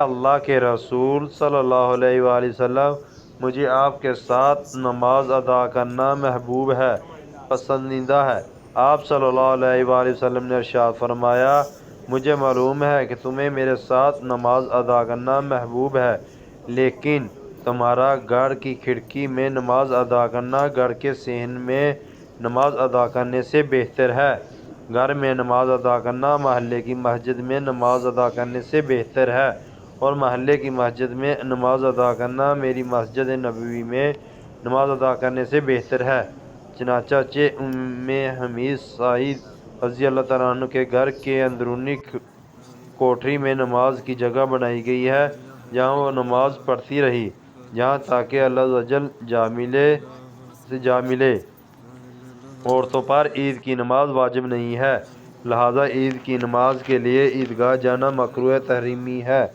اللہ کے رسول صلی اللہ علیہ وآلہ وسلم، مجھے آپ کے ساتھ نماز ادا کرنا محبوب ہے، پسندیدہ ہے۔ آپ صلی اللہ علیہ وآلہ وسلم نے ارشاد فرمایا، مجھے معلوم ہے کہ تمہیں میرے ساتھ نماز ادا کرنا محبوب ہے، لیکن تمہارا گھر کی کھڑکی میں نماز ادا کرنا گھر کے صحن میں نماز ادا کرنے سے بہتر ہے۔ گھر میں نماز ادا کرنا محلے کی مسجد میں نماز ادا کرنے سے بہتر ہے، اور محلے کی مسجد میں نماز ادا کرنا میری مسجد نبوی میں نماز ادا کرنے سے بہتر ہے۔ چنانچہ ام حمید سعید رضی اللہ تعالیٰ عنہ کے گھر کے اندرونی کوٹری میں نماز کی جگہ بنائی گئی ہے، جہاں وہ نماز پڑھتی رہی، یہاں تک کہ اللہ عز و جل جا ملے۔ عورتوں پر عید کی نماز واجب نہیں ہے، لہذا عید کی نماز کے لیے عیدگاہ جانا مکروہ تحریمی ہے۔